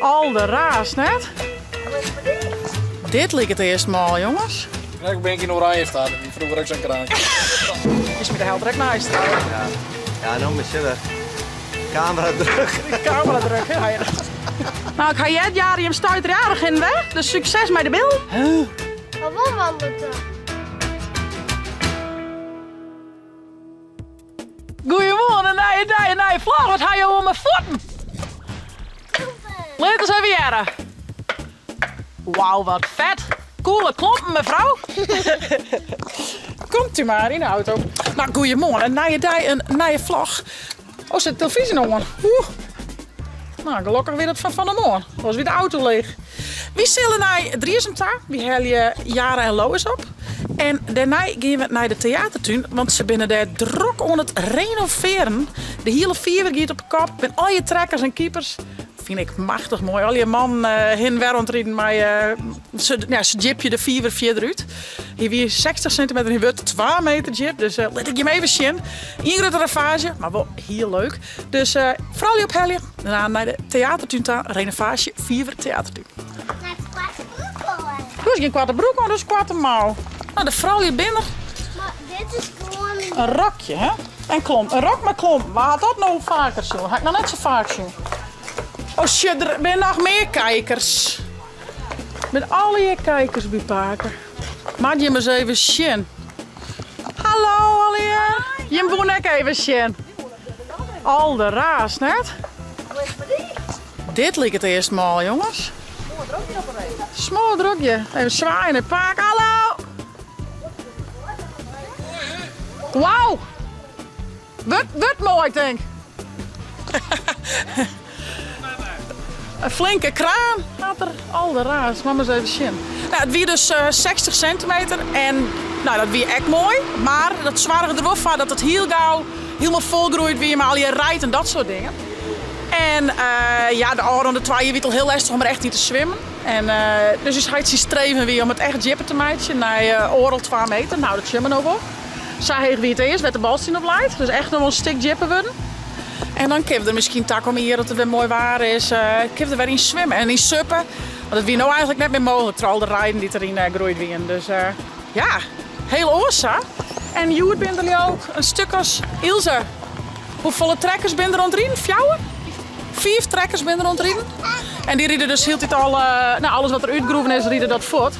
Al de raas, net? Dit lijkt het eerst mal, jongens. Ik ben in oranje staan, die vroeger ook zo'n kraantje. Is met de hel direct naast. Ja, nou moet je camera terug. Camera druk, ja. Nou, ik ga jij het jaar in stuit jarig in weg. Dus succes met de beeld. Waarom wandelt het? Goedemorgen, nee, vlag. Wat ga je om mijn voeten? Laat eens even jaren. Wauw, wat vet. Coole klompen, mevrouw. Komt u maar in de auto. Nou, goedemorgen. Een nieuwe vlag. Oh, zit de televisie nog aan? Nou, gelukkig weer het van de morgen. Was weer de auto leeg. We zullen naar Driesumta. We halen Jara en Lois op. En daarna gaan we naar de theatertuin, want ze binnen daar druk aan het renoveren. De hele fever gaat op kop met al je trekkers en keepers. Vind ik machtig mooi. Al je man heen weer ontrieden, maar ze jipje de fever verder uit. Hier weer 60 centimeter, hier wordt 2 meter jip. Dus laat ik je hem even zien. Ingrid ravage, maar wel heel leuk. Dus vooral je ophellen. Daarna naar de theatertuin te renovage fever theatertuin. Naar het kwarte broek hoor. Dus geen kwarte broek aan, dus kwarte mouw. Nou, de vrouw hier binnen. Maar dit is gewoon Een rokje, hè? En klomp. Een rok met klomp. Waar had dat nou vaker zo? Had ik nog net zo vaak zo. Oh shit, er zijn nog meer kijkers. Met alle je kijkers bij Paker. Maak je me eens even zien. Hallo, Allier. Je moet ook even zien. Al de raas, net? Dit lijkt het eerst mal, jongens. Smoor drukje. Even zwaaien en Paker. Hallo. Wauw! Wat mooi, ik denk. Een flinke kraan gaat er al de raas. Maar eens even zien. Nou, het wie dus 60 centimeter en nou, dat wie echt mooi. Maar dat zwaarder er wel van dat het heel gauw helemaal volgroeid wie maar al je rijdt en dat soort dingen. En ja, de oude de twee weet al heel lastig om er echt niet te zwemmen. En dus is hij streven weer om het echt jippen te maken naar oral 2 meter. Nou, dat zwemmen ook wel. Zij wie het is, met de balstien op leidt. Dus echt nog wel een stuk jippen worden. En dan kun je er misschien tak om hier dat het weer mooi waar is. Kun je er weer in zwemmen en in suppen. Want dat wie nou eigenlijk net meer mogelijk. Terwijl de rijden die erin groeit weer. Dus ja, heel oorza. En Joert bent er ook een stuk als Ilse. Hoeveel trekkers ben er rondrien? 4 trekkers ben er rondrien. En die rieden dus heel tijd al, nou, alles wat er uitgegroeven is, rieden dat voort.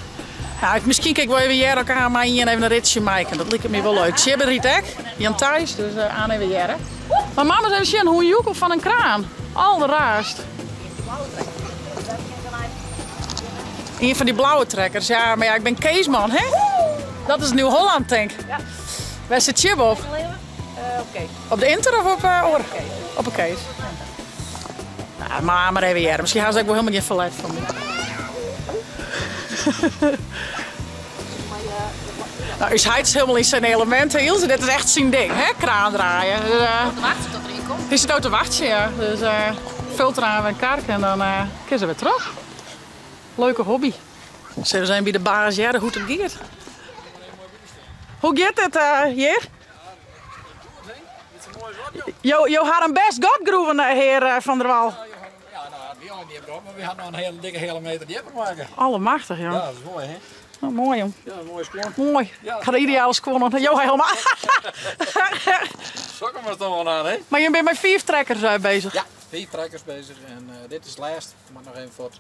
Nou, misschien kijk ik wel even hier elkaar maar hier even een ritje maken. Dat lijkt me wel leuk. Ze hebben riet ook. Jan Thijs, dus aan even jaren. Maar mama eens even zien hoe een joekel van een kraan. Al de raast. Een van die blauwe trekkers. Ja, maar ja, ik ben Keesman, hè? Dat is Nieuw-Holland, denk ik. Ja. Waar zit Chib op? Op de Inter of op Oor? Op een Kees. Nou, maar even jaren. Misschien gaan ze ook wel helemaal geen verlet van me. Nou, is hij helemaal in zijn elementen, Ilse. Dit is echt zijn ding, hè? Kraan draaien. Dus, te wachten tot er in komt. is het ook te wachten, ja. Dus filter aan en kark en dan kunnen ze weer terug. Leuke hobby. Ze zijn bij de baas, ja, hoe het gaat. Hoe gaat het hier? Jo had een best godgroeven, heer Van der Wal. Ja, nou, die hadden niet op, maar we hadden nog een hele dikke meter dieper maken. Allemachtig, joh. Ja, dat is mooi, hè? Oh, mooi, jong. Ja, een mooie sklon. Mooi. Ja. Ik ga de ideale squannen. Jo, helemaal. Zo komen we er toch wel aan, hè? Maar je bent met 4 trekkers bezig. Ja, 4 trekkers bezig en dit is het laatste. Ik mag nog even voort.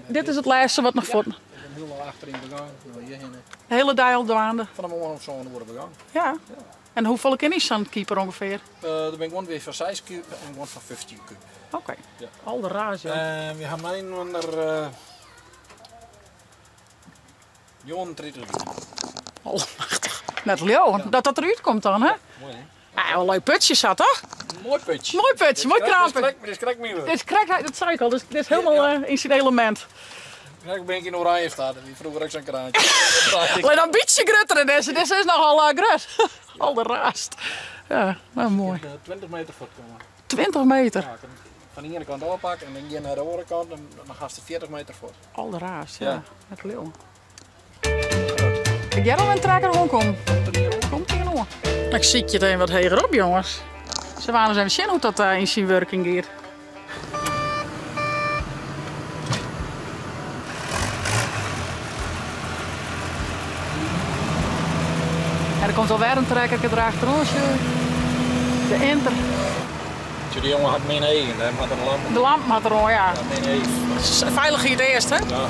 Dit is het laatste wat nog voor. Ik ben heel achterin begaan. Hierheen. De hele dial dwaande. Van de morgen of zo worden begaan. Ja. En hoeveel ken is zo'n keeper ongeveer? Dan ben ik gewoon weer van 6 kub en gewoon van 15 kub. Oké. Ja. Al de raas, joh. We gaan mijn onder Johan Tritter. Allemachtig. Net Leo, dat eruit komt dan, hè? Mooi, hè? Ja, wel een leuk putje zat, toch? Mooi putje. Mooi putje, mooi krampje. Dit is krekmiddel. Dit is krek, dat zei ik al. Dit is helemaal in zijn element. Ik ben in oranje staan, die vroeger ook zo'n kraantje. Alleen een beetje grutter in deze. Dit is nogal grut. Al de raast. Ja, nou mooi. 20 meter voort komen. 20 meter. Ja, van de ene kant doorpakken en dan hier naar de andere kant en dan gaat het 40 meter voort. Al de raast, ja. Ja. Met leeuw. Ik jij al een trekker rondkomen? Komt hier nog. Ik zie je het een wat hoger op, jongens. Ze waren eens even zien hoe dat in zijn werking gaat. er komt alweer een trekker erachter ons. De Inter. Die jongen had min 1, hij had een lamp. De lamp had er al, ja. Ja, min 1. Veilig hier het eerst, hè? Ja.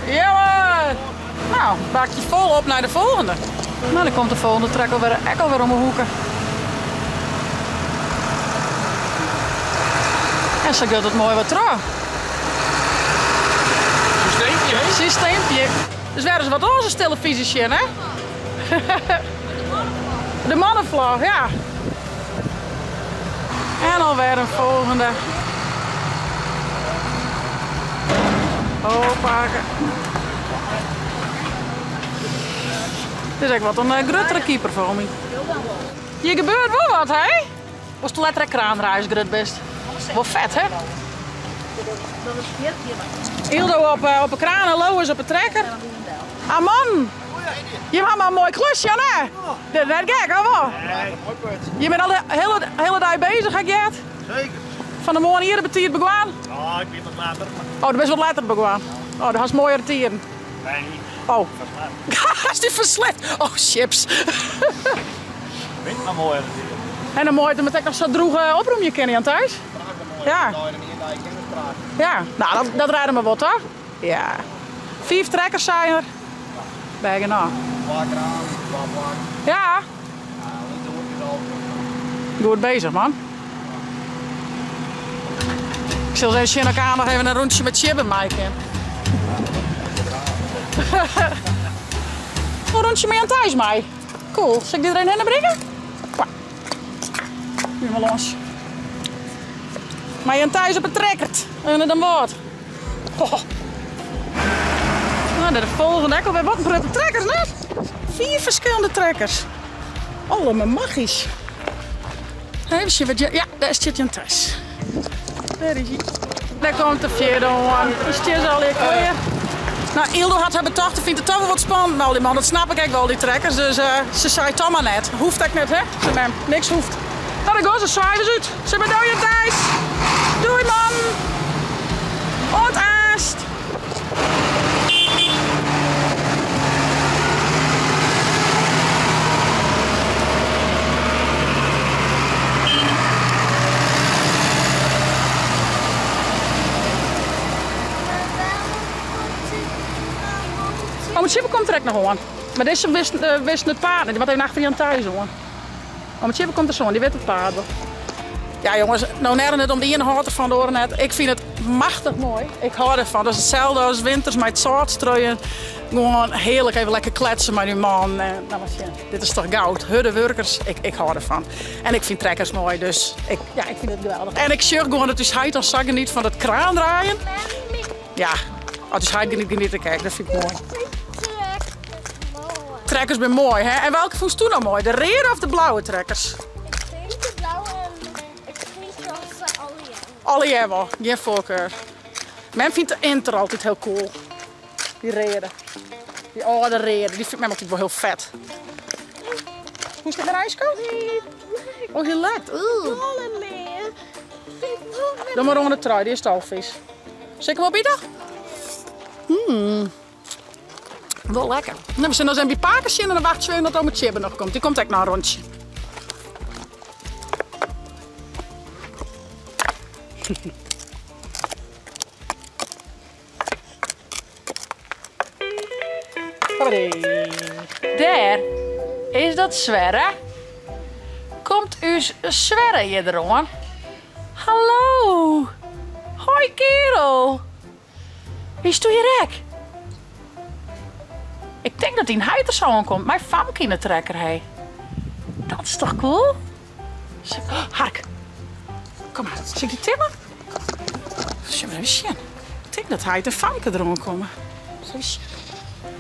Ja maar! Nou, bak je vol op naar de volgende. Nou, dan komt de volgende trek alweer om de hoeken. En zo gaat het mooi wat trouw. Systeempje, hè? Systeempje. Dus weer eens wat onze televisie zien, hè? De mannenvlag, ja. En alweer een volgende. Hoppaken. Dit is echt wat een gruttere keeper voor me. Hier gebeurt wel wat, hè? Was de letter kraanreis grut best. Wel vet, hè? Ildo op een kraan en Lois op een trekker. Ah man! Je maakt maar een mooi klusje, hè? Dat is gek, hè? Wel? Je bent al de hele dag bezig, hè, Gert? Zeker. Van de morgen hier betiert begaan? Ja, ik ben wat later. Oh, dat is wat later begaan. Oh, dat was mooiere tieren. Nee, niet. Oh. Is die verslecht? Oh, chips. Vind maar mooi. En dan mooi dat ik nog zo droege oproemje kennen aan thuis. Ja. Ja, nou dat rijden we wat hoor. Ja. 4 trekkers zijn er. Bijna nou. Ja. Goed bezig man. Ik zal eens in elkaar nog even een rondje met chibben maken. Een rondje mee aan thuis mij. Cool. Zal ik dit erin heen brengen? Nu maar los. Maar je thuis op het trekkert. En dan wat. Oh. Nou, de volgende ekkel. We hebben wat een trekkers net. 4 verschillende trekkers. Allemaal magisch. Even zien wat je. Ja, daar zit je aan thuis. Daar is hij. Daar komt de vierde aan. Dus het is al hier weer. Nou, Ildo had haar betocht, vindt het toch wel wat spannend. Nou, die man, dat snap ik wel, die trekkers. Dus ze zei het allemaal net. Hoeft echt net, hè? Ze mem, niks hoeft. Nou, dan gaan ze zwaaien uit. Ze bedoel je thuis. Doei, man. Ontaast. Oh, mijn chipper komt direct nog aan. Maar deze wist het paard. Die wat even achter je aan thuis hoor. Oh, mijn chipper komt er zo aan, die weet het paard. Ja jongens, nou net het om de inhoud van de net. Ik vind het machtig mooi. Ik hou ervan. Dat is hetzelfde als winters met zoutstrooien. Gewoon heerlijk even lekker kletsen met uw man. Nou, dit is toch goud. Huddewerkers, ik hou ervan. En ik vind trekkers mooi, dus ik vind het geweldig. En ik zeg gewoon dat is hij dan zeggen niet van het kraan draaien. Ja, het is hij niet te kijken, dat vind ik mooi. Trekkers zijn mooi, hè? En welke vond je toen nou mooi? De rode of de blauwe trekkers? Ik vind de blauwe en ik vind zoals alle Alle jawel, geen voorkeur. Men vindt de Inter altijd heel cool. Die rode. De rode, die vindt men altijd wel heel vet. Hoe is dit met ijskoud? Oh, heel lekker. Doe maar onder de trui, die is de alvis. Zeker wel bieden? Wel lekker. Nou, we zijn nog bij pakers en dan wachten we dat het chibben nog komt. Die komt echt naar een rondje. Daar is dat Sverre. Komt uw Sverre hier erom? Hallo. Hoi kerel. Is toe je rek? Ik denk dat hij een heiter zo aankomt. Mijn famke in de trekker, hé. Dat is toch cool? Hark. Kom maar, zie ik die timmer? Zullen we even zien? Ik denk dat hij de famke erom komen.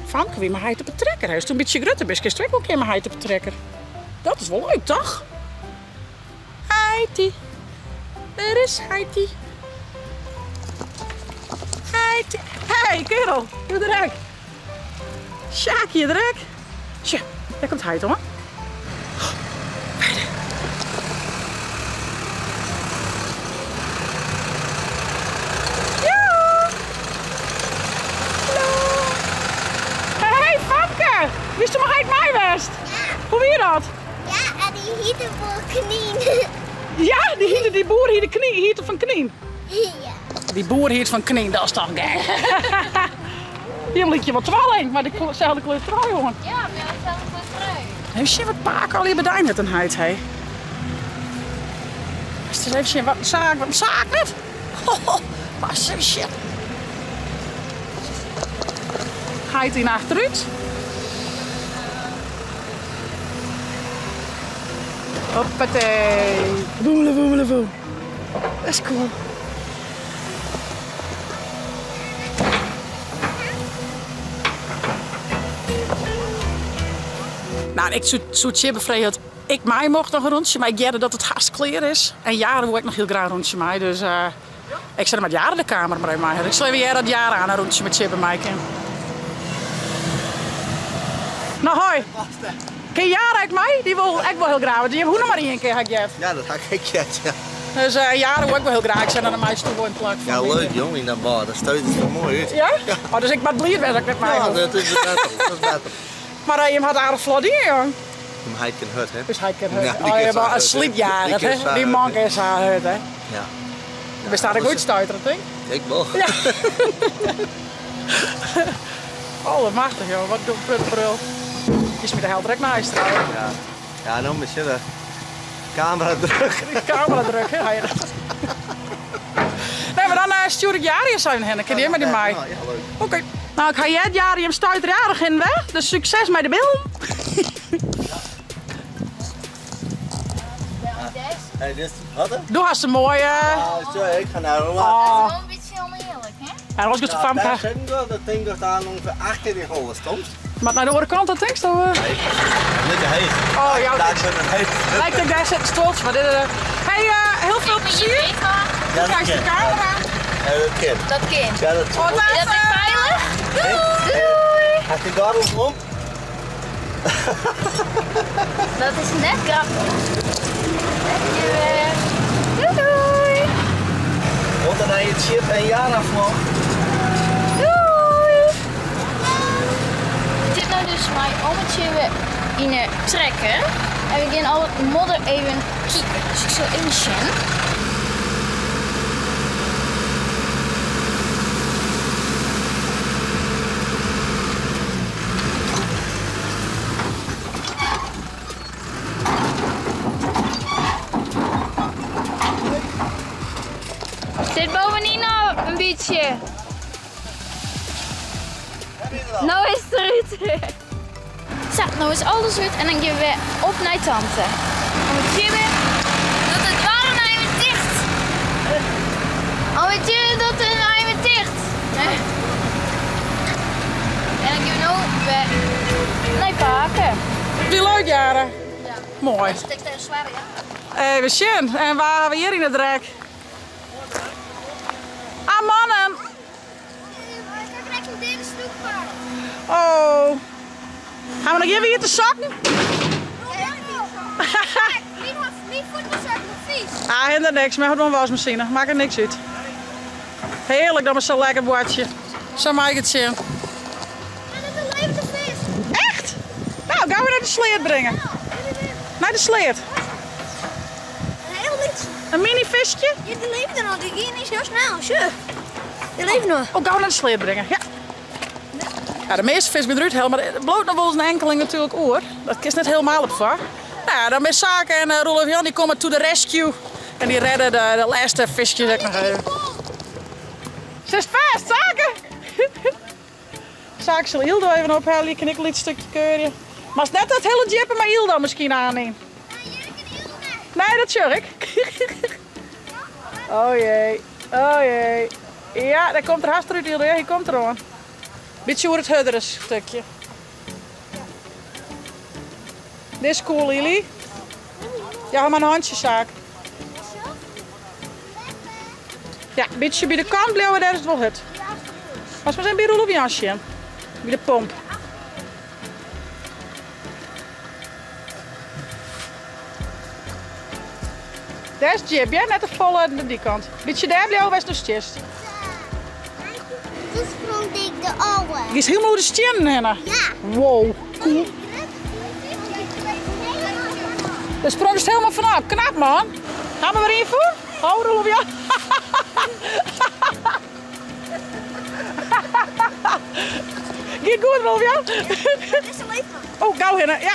Famke weer mijn heiter op de trekker. Hij is toen een beetje gruttebisk. Is ook een keer mijn heiter op de trekker. Dat is wel leuk, toch? Heitie. Daar is Heidi. Heidi. Hey, kerel. Doe de rek. Sjaakje, de rek. Tja, daar komt Heidi, hoor. Wist je maar uit mij west? Ja. Hoe weer dat? Ja, en die hiet hem voor knieën. Ja, die boer hiet de knie, hiet van knien. Ja. Die boer hiet van knien, dat is toch gek. Hier liet je wat twaalling, maar dezelfde kleur trui, jongen. Ja, maar dezelfde kleur trui. Even zien wat paak al hier bedijn met een huid, hé. Eens even zien, wat een zaak net. Pas even shit. Huid hier naar achteruit. Hoppatee. Woemele, woemele, woem. Dat is cool. Nou, ik zou het zeer bevreemd dat ik mij mocht nog een rondje, maar ik jette dat het hartstikke kleer is. En jaren wil ik nog heel graag een rondje mee, dus ik zet met jaren de kamer maar in mij. Ik zal even dat jaren aan een rondje met Chip en Mike. Nou, hoi. Ken Jaren uit mij? Die wil ik wel heel graag. Die heeft hoe nog maar één keer gehad. Ja, dat had ik jet, ja. Dus Jaren wil ik wel heel graag. Ik zet naar de meisje toe in plak. Ja, leuk jongen in dat bar. Dat steut het er mooi uit. Ja? Oh, dus ik ben blij dat ik met mij Ja, hoef. dat is beter. Dat is beter. Maar je had aardig vlot hier, jong. Hij kan hut, hè? Dus hij kan Ja, het. die Oh, je kan bent een haar sliepjager, hut, hè? Die kan hè? Die haar man hut, is haar hut, hè? Ja. We staan er goed stuiteren, denk ik. Ik wel. Ja. Oh, wat machtig, joh. Wat doe brul. Is met de hel direct naar huis trouwen. Ja. Ja, nou moet je de camera druk. De camera druk, hè? Nee, maar dan stuur ik Jari zijn hen. Ken je met die mij? Ja, leuk. Oké. Nou, ik ga jij het Jari hem stuiterjarig in weg. Dus succes met de beelden. Hey, dit is wat hè? Doe hast een mooie. Sorry, ik ga naar Roma. Oh. Gewoon een beetje oneerlijk, hè? En dan was ik het van Daar zijn we, dat ding dat daar ongeveer 8 keer in golven stond. Maar naar de andere kant, dat denk je toch? Nee, lekker heet. Oh, ja. Daar zijn we heet. Lijkt ik daar zit trots. Maar dit, hey, heel veel plezier. Ja, dat Kijk de ken. camera. Ja, dat kind. Dat kind. Ja, dat Oh, Is dat niet veilig? Doei. Gaat hij daarom om? Dat is net grappig. Dankjewel. Doei doei. Want dan je het Chip en Jara vlog. Doei. Ik zit nou dus mijn ommetje in een trekker. En we gaan al het modder even kijken. Dus ik zal even zien. Zit bovenin al een beetje. Nou is het eruit. Zo, nou is alles uit en dan gaan we op naar tante. Dan moet je dat het warm naar je dicht. Dan moet je dat het naar je dicht. En dan gaan we nou naar pakken. Die leuk, Jaren. Ja. Mooi. Dat is echt zwaar, ja. Even zien. En waar hebben we hier in het rek? Ah, mannen. Ik heb direct een derde stuk gepakt. Oh. Gaan we nog even hier te zakken? Niet voor de zak, maar vies. Ah, helemaal niks. Maar we hebben nog een wasmachine. Maakt er niks uit. Heerlijk, dat is zo'n lekker boordje. Zo mag ik het zien. En het is alleen de vis. Echt? Nou, gaan we naar de sleet brengen. Naar de sleet. Heel niets. Een mini visje. Je leeft er nog, die ging niet zo snel. Zo. Je leeft nog. Oh, gaan we naar de sleet brengen. Ja. Ja, de meeste vis ben eruit helemaal, maar het bloot nog wel eens een enkeling natuurlijk oor. Dat is net helemaal op var. Nou ja, dan met Zaken en Rolf Jan die komen to the rescue. En die redden de laatste visjes ook nog even. Ze is vast, Zaken! Zaken zal Hildo even ophalen, ik kan ik een stukje keuren. Maar is net dat hele jeppen maar Hildo misschien aanneemt. Nee, dat zeg ik. Oh jee, oh jee. Ja, daar komt er haast uit, Hildo. Ja, hier komt er aan. Beetje hoe het hudder stukje. Dit is cool, Lily. Ja, maar een handje, Zaak. Ja, een beetje bij de kant blijven, daar is het wel het. Als we zijn bij Roelof Jansje. Bij de pomp. Daar is Jip, ja? Net te vol aan die kant. Beetje daar blijven, waar is dus chest. Dus sprong ik de oude. Die is helemaal de stenen, Henna. Ja. Wow, cool. De sprong is helemaal vanaf. Knap, man. Gaan we weer in voor? Oh, Roelof, ja. Gaat goed, Rolf, ja? Oh, gauw, Henna. Ja.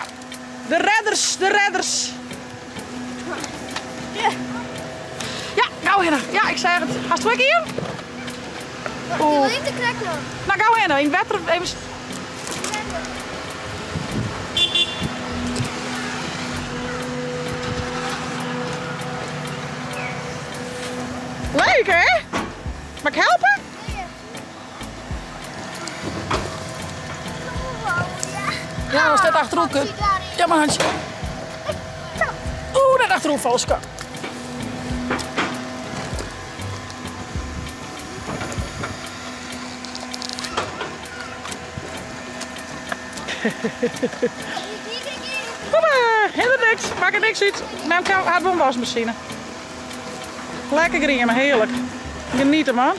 De redders, de redders. Ja, gauw, Henna. Ja, ik zeg het. Ga je terug hier? Wil je de krek nog? Nou, gauw, Henna. In het wetter even... Leuk, hè? Mag ik helpen? Ja, dat staat achterop. Ja, maar handje. Oeh, net achterop vals. Kom maar, helemaal niks. Maak er niks uit. Neem een wasmachine. Lekker grien, maar heerlijk. Genieten, man.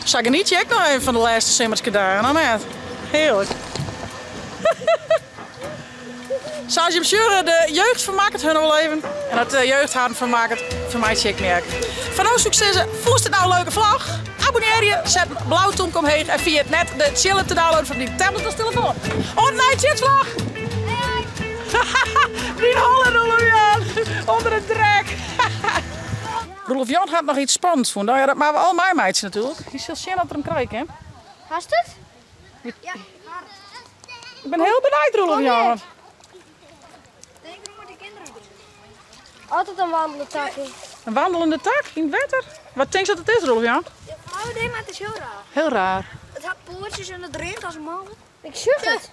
Zou genieten, ik nog even van de laatste simmertje daar. Nou, net. Heerlijk. Zoals je hem sure, de jeugd vermaakt het hun wel even. En het jeugdhaven vermaakt het voor mij check meer. Van ons successen, voest het nou een leuke vlog. Abonneer je, zet een blauwe toenk omheen en via het net de chillen te downloaden van die tablet of telefoon. On night chitvlog! Die Holland Roelof onder het drek. Roelof Jan gaat nog iets spannends doen. Nou ja, dat maken we al mijn meidjes natuurlijk. Je zult zien dat er hem krijgen, hè? Hast het? Ja. Ik ben heel benieuwd, Roelof Jan. Altijd een wandelende takje. Een wandelende tak in het wetter? Wat denk je dat het is, Roelof Jan? Oh nee, maar het is heel raar. Heel raar. Het had poortjes en het regent als een man. Ik zucht het.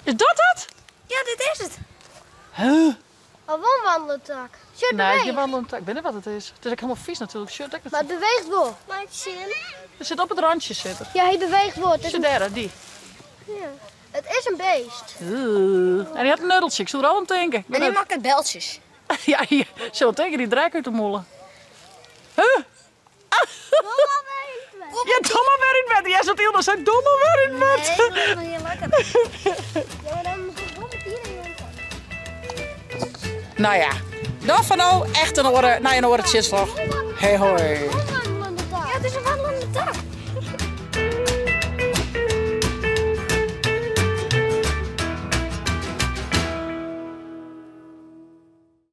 Is dat het? Ja, dit is het. Huh? Een wandelende tak. Shirt Nee, beweegt. die wandelende tak. Ik weet niet wat het is. Het is ook helemaal vies natuurlijk. Shirt, Maar het beweegt wel. Laat je zien. het zit op het randje zitten. Ja, hij beweegt wel. Het is een, Zit die. ja. Het is een beest. En die had een nuddeltje. Ik zou er al aan denken. En die maakt het beltjes. Ja, hier. Zullen we tegen die draak uit de molen. Huh? Ja, domme weer in bed. Jij zat heel, dat zijn domme weer in bed. Nee, dat is heel lekker. Ja, maar dan moet ik wel met iedereen. Nou ja, dat van nou echt een oren, naar een oren chitvlog. Hey hoi.